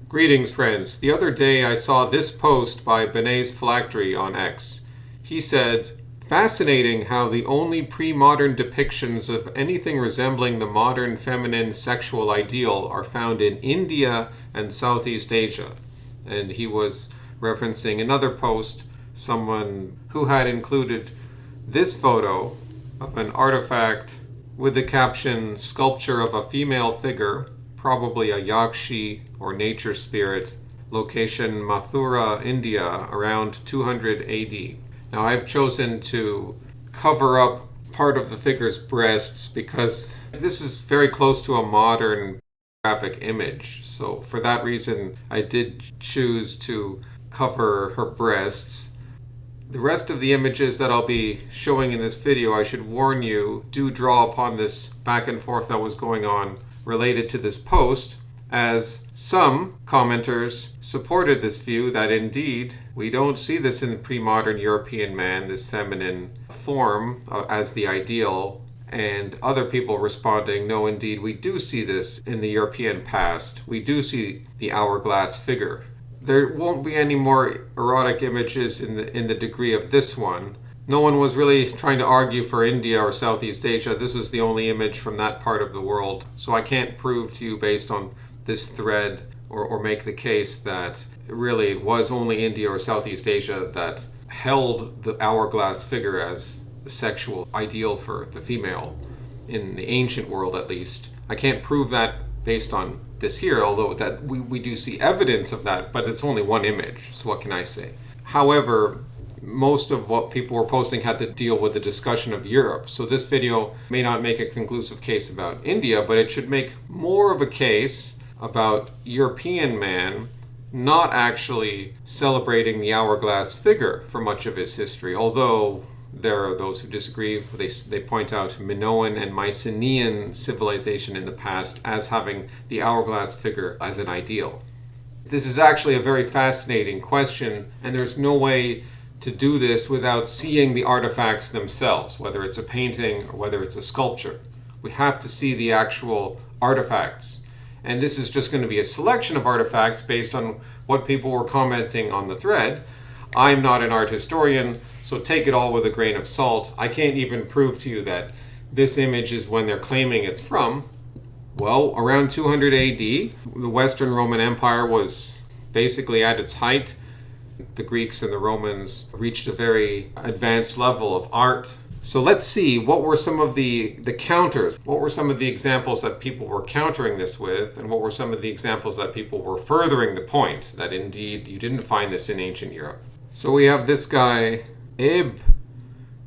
Greetings, friends. The other day I saw this post by Benay's Phylactery on X. He said, "Fascinating how the only pre-modern depictions of anything resembling the modern feminine sexual ideal are found in India and Southeast Asia." And he was referencing another post, someone who had included this photo of an artifact with the caption, "Sculpture of a female figure, probably a Yakshi or nature spirit, location Mathura, India, around 200 AD. Now I've chosen to cover up part of the figure's breasts because this is very close to a modern graphic image. So for that reason, I did choose to cover her breasts. The rest of the images that I'll be showing in this video, I should warn you, do draw upon this back and forth that was going on related to this post, as some commenters supported this view that indeed we don't see this in the pre-modern European man, this feminine form as the ideal, and other people responding, no, indeed we do see this in the European past. We do see the hourglass figure. There won't be any more erotic images in the degree of this one. No one was really trying to argue for India or Southeast Asia. This is the only image from that part of the world. So I can't prove to you based on this thread or make the case that it really was only India or Southeast Asia that held the hourglass figure as the sexual ideal for the female, in the ancient world at least. I can't prove that based on this here, although that we do see evidence of that, but it's only one image, so what can I say? However, most of what people were posting had to deal with the discussion of Europe. So this video may not make a conclusive case about India, but it should make more of a case about European man not actually celebrating the hourglass figure for much of his history. Although there are those who disagree. They point out Minoan and Mycenaean civilization in the past as having the hourglass figure as an ideal. This is actually a very fascinating question, and there's no way to do this without seeing the artifacts themselves, whether it's a painting or whether it's a sculpture. We have to see the actual artifacts. And this is just going to be a selection of artifacts based on what people were commenting on the thread. I'm not an art historian, so take it all with a grain of salt. I can't even prove to you that this image is when they're claiming it's from. Well, around 200 AD, the Western Roman Empire was basically at its height. The Greeks and the Romans reached a very advanced level of art. So let's see, what were some of the counters? What were some of the examples that people were countering this with? And what were some of the examples that people were furthering the point that indeed you didn't find this in ancient Europe? So we have this guy, Ib.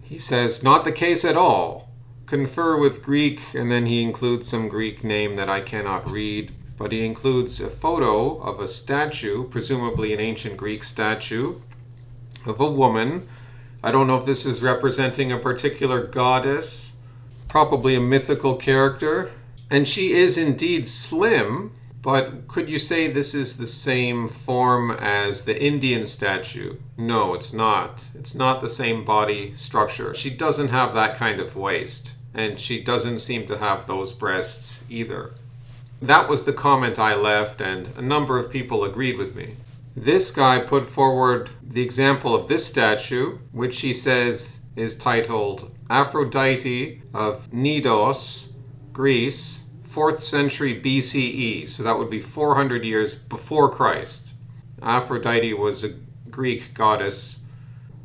He says, not the case at all. Confer with Greek, and then he includes some Greek name that I cannot read. But he includes a photo of a statue, presumably an ancient Greek statue, of a woman. I don't know if this is representing a particular goddess, probably a mythical character. And she is indeed slim, but could you say this is the same form as the Indian statue? No, it's not. It's not the same body structure. She doesn't have that kind of waist, and she doesn't seem to have those breasts either. That was the comment I left, and a number of people agreed with me. This guy put forward the example of this statue, which he says is titled Aphrodite of Knidos, Greece, 4th century BCE. So that would be 400 years before Christ. Aphrodite was a Greek goddess.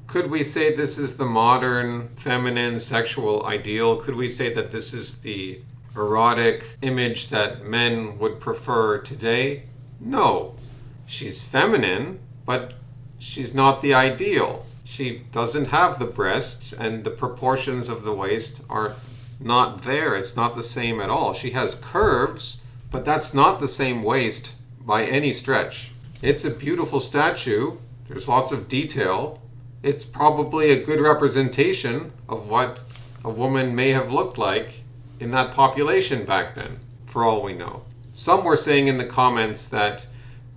Could we say this is the modern feminine sexual ideal? Could we say that this is the erotic image that men would prefer today? No. She's feminine, but she's not the ideal. She doesn't have the breasts, and the proportions of the waist are not there. It's not the same at all. She has curves, but that's not the same waist by any stretch. It's a beautiful statue. There's lots of detail. It's probably a good representation of what a woman may have looked like in that population back then, for all we know. Some were saying in the comments that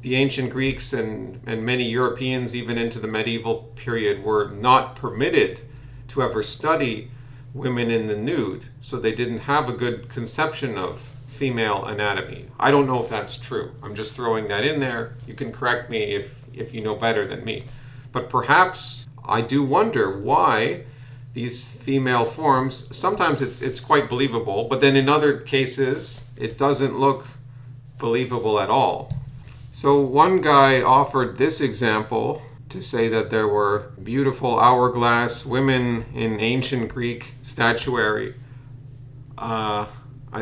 the ancient Greeks and many Europeans, even into the medieval period, were not permitted to ever study women in the nude, so they didn't have a good conception of female anatomy. I don't know if that's true. I'm just throwing that in there. You can correct me if you know better than me. But perhaps I do wonder why these female forms, sometimes it's quite believable, but then in other cases it doesn't look believable at all. So one guy offered this example to say that there were beautiful hourglass women in ancient Greek statuary.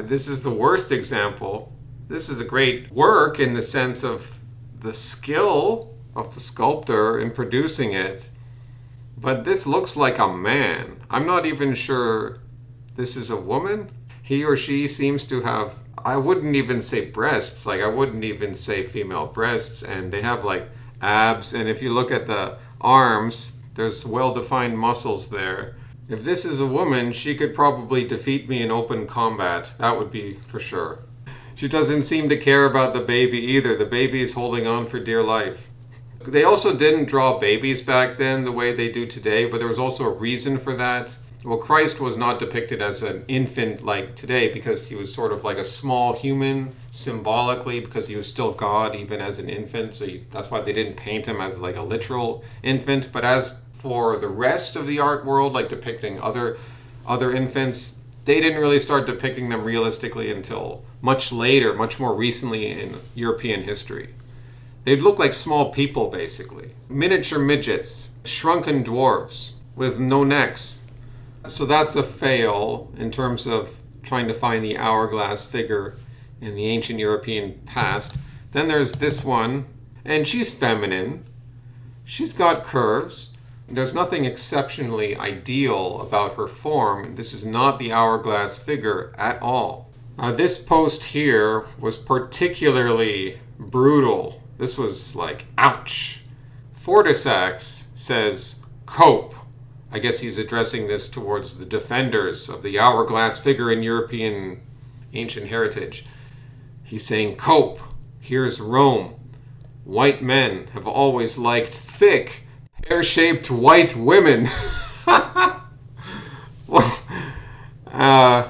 This is the worst example. This is a great work in the sense of the skill of the sculptor in producing it. But this looks like a man. I'm not even sure this is a woman. He or she seems to have, I wouldn't even say breasts, like I wouldn't even say female breasts, and they have like abs, and if you look at the arms, there's well-defined muscles there. If this is a woman, she could probably defeat me in open combat. That would be for sure. She doesn't seem to care about the baby either. The baby is holding on for dear life. They also didn't draw babies back then the way they do today, but there was also a reason for that. Well, Christ was not depicted as an infant like today because he was sort of like a small human symbolically, because he was still God even as an infant. So that's why they didn't paint him as like a literal infant. But as for the rest of the art world, like depicting other infants, they didn't really start depicting them realistically until much later, much more recently in European history. They'd look like small people, basically. Miniature midgets, shrunken dwarves with no necks. So that's a fail in terms of trying to find the hourglass figure in the ancient European past. Then there's this one, and she's feminine. She's got curves. There's nothing exceptionally ideal about her form. This is not the hourglass figure at all. This post here was particularly brutal. This was like, ouch. Fortisax says, cope. I guess he's addressing this towards the defenders of the hourglass figure in European ancient heritage. He's saying, cope. Here's Rome. White men have always liked thick, pear-shaped white women. Well,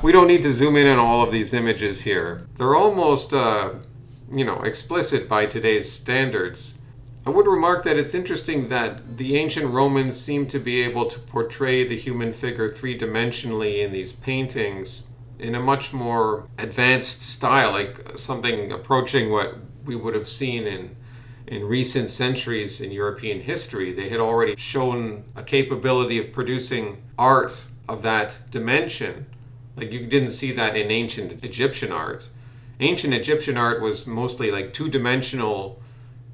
we don't need to zoom in on all of these images here. They're almost, explicit by today's standards. I would remark that it's interesting that the ancient Romans seem to be able to portray the human figure three-dimensionally in these paintings in a much more advanced style, like something approaching what we would have seen in recent centuries in European history. They had already shown a capability of producing art of that dimension. Like you didn't see that in ancient Egyptian art. Ancient Egyptian art was mostly like two-dimensional,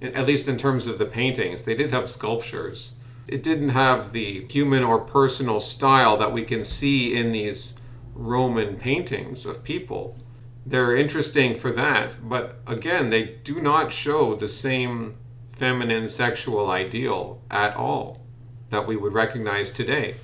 at least in terms of the paintings. They did have sculptures. It didn't have the human or personal style that we can see in these Roman paintings of people. They're interesting for that, but again, they do not show the same feminine sexual ideal at all that we would recognize today.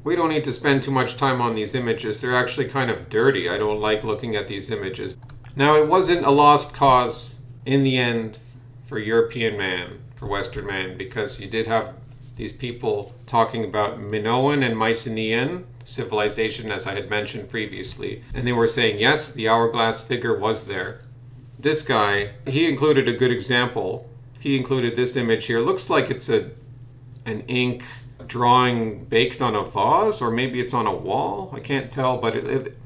We don't need to spend too much time on these images. They're actually kind of dirty. I don't like looking at these images. Now, it wasn't a lost cause in the end for European man, for Western man, because you did have these people talking about Minoan and Mycenaean civilization, as I had mentioned previously, and they were saying, yes, the hourglass figure was there. This guy, he included a good example. He included this image here. It looks like it's an ink drawing baked on a vase, or maybe it's on a wall. I can't tell, but it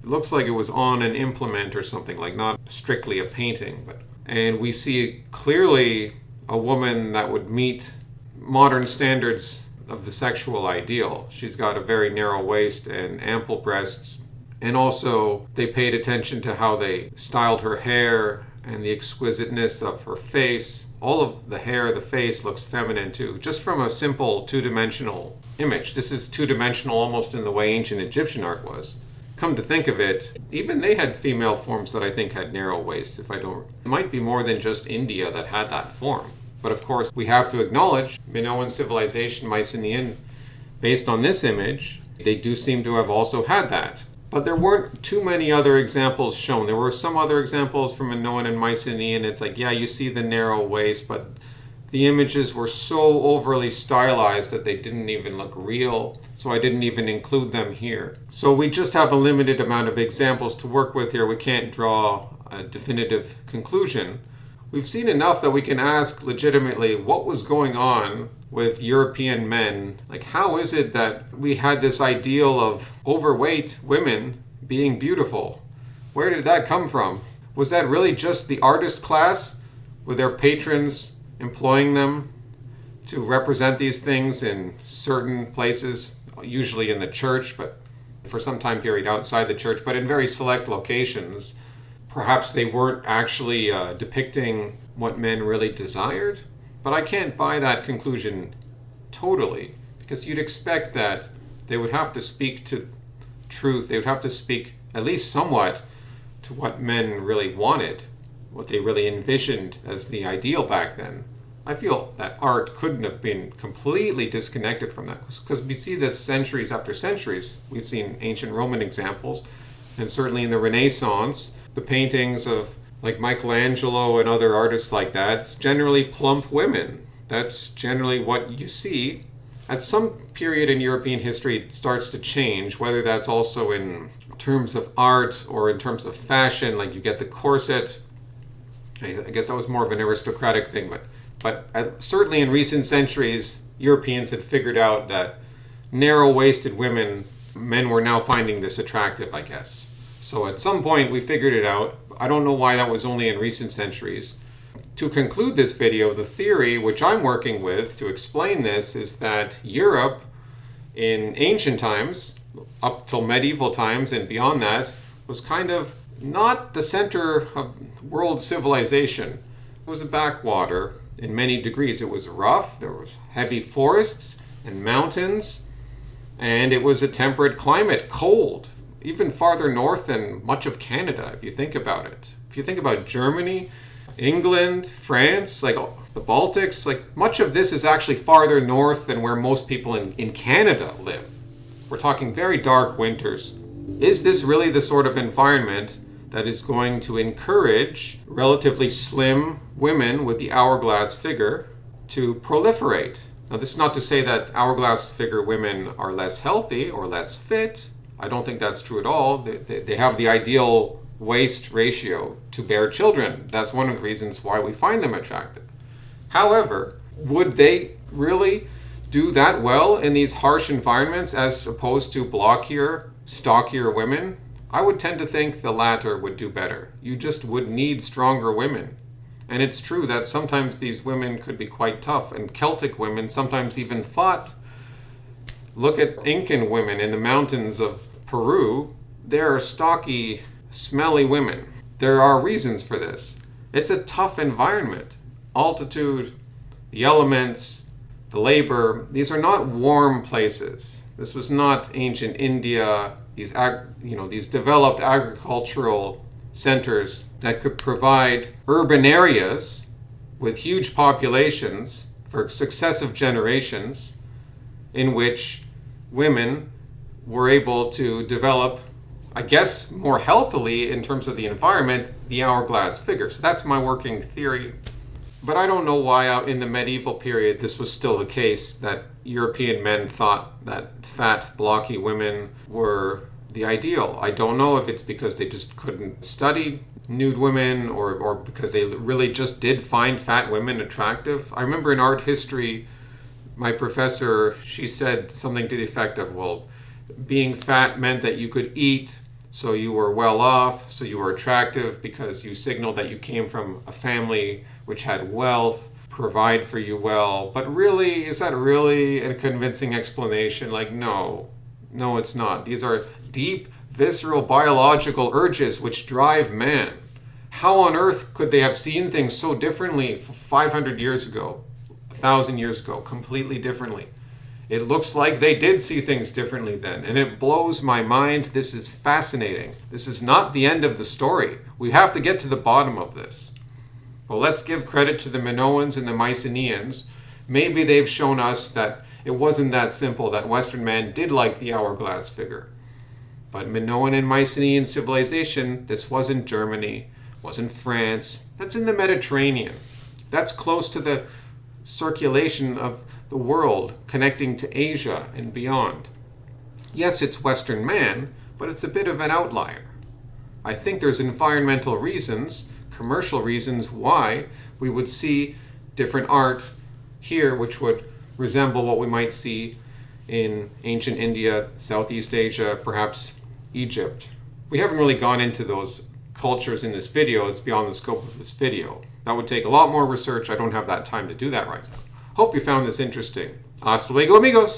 looks like it was on an implement or something, like not strictly a painting. And we see clearly a woman that would meet modern standards of the sexual ideal. She's got a very narrow waist and ample breasts. And also, they paid attention to how they styled her hair and the exquisiteness of her face. All of the hair, the face looks feminine too, just from a simple two-dimensional image. This is two-dimensional almost in the way ancient Egyptian art was. Come to think of it, even they had female forms that I think had narrow waists. It might be more than just India that had that form. But of course, we have to acknowledge Minoan civilization, Mycenaean, based on this image, they do seem to have also had that. But there weren't too many other examples shown. There were some other examples from Minoan and Mycenaean. It's like, yeah, you see the narrow waist, but the images were so overly stylized that they didn't even look real, so I didn't even include them here. So we just have a limited amount of examples to work with here. We can't draw a definitive conclusion. We've seen enough that we can ask legitimately what was going on with European men. Like, how is it that we had this ideal of overweight women being beautiful? Where did that come from? Was that really just the artist class with their patrons employing them to represent these things in certain places, usually in the church, but for some time period outside the church, but in very select locations? Perhaps they weren't actually depicting what men really desired, but I can't buy that conclusion totally, because you'd expect that they would have to speak to truth. They would have to speak at least somewhat to what men really wanted, what they really envisioned as the ideal back then. I feel that art couldn't have been completely disconnected from that, because we see this centuries after centuries. We've seen ancient Roman examples, and certainly in the Renaissance, the paintings of like Michelangelo and other artists like that, it's generally plump women. That's generally what you see. At some period in European history, it starts to change, whether that's also in terms of art or in terms of fashion, like you get the corset. I guess that was more of an aristocratic thing, but certainly in recent centuries, Europeans had figured out that narrow-waisted men were now finding this attractive, I guess. So at some point we figured it out. I don't know why that was only in recent centuries. To conclude this video, the theory which I'm working with to explain this is that Europe in ancient times, up till medieval times and beyond that, was kind of not the center of world civilization. It was a backwater in many degrees. It was rough, there was heavy forests and mountains, and it was a temperate climate, cold, even farther north than much of Canada, if you think about it. If you think about Germany, England, France, like the Baltics, like much of this is actually farther north than where most people in Canada live. We're talking very dark winters. Is this really the sort of environment that is going to encourage relatively slim women with the hourglass figure to proliferate? Now, this is not to say that hourglass figure women are less healthy or less fit. I don't think that's true at all. They have the ideal waist ratio to bear children. That's one of the reasons why we find them attractive. However, would they really do that well in these harsh environments as opposed to blockier, stockier women? I would tend to think the latter would do better. You just would need stronger women. And it's true that sometimes these women could be quite tough, and Celtic women sometimes even fought. Look at Incan women in the mountains of Peru. They're stocky, smelly women. There are reasons for this. It's a tough environment. Altitude, the elements, the labor, these are not warm places. This was not ancient India, these developed agricultural centers that could provide urban areas with huge populations for successive generations in which women were able to develop, I guess, more healthily in terms of the environment, the hourglass figure. So that's my working theory. But I don't know why in the medieval period this was still the case, that European men thought that fat, blocky women were the ideal. I don't know if it's because they just couldn't study nude women or because they really just did find fat women attractive. I remember in art history, my professor, she said something to the effect of, well, being fat meant that you could eat, so you were well off, so you were attractive because you signaled that you came from a family which had wealth, provide for you well. But really, is that really a convincing explanation? Like, no, it's not. These are deep, visceral, biological urges which drive man. How on earth could they have seen things so differently 500 years ago, 1,000 years ago, completely differently? It looks like they did see things differently then, and it blows my mind. This is fascinating. This is not the end of the story. We have to get to the bottom of this. Well, let's give credit to the Minoans and the Mycenaeans. Maybe they've shown us that it wasn't that simple, that Western man did like the hourglass figure. But Minoan and Mycenaean civilization, this wasn't Germany, wasn't France. That's in the Mediterranean. That's close to the circulation of the world connecting to Asia and beyond. Yes, it's Western man, but it's a bit of an outlier. I think there's environmental reasons, commercial reasons why we would see different art here which would resemble what we might see in ancient India, Southeast Asia, perhaps Egypt. We haven't really gone into those cultures in this video. It's beyond the scope of this video. That would take a lot more research. I don't have that time to do that right now. Hope you found this interesting. Hasta luego, amigos!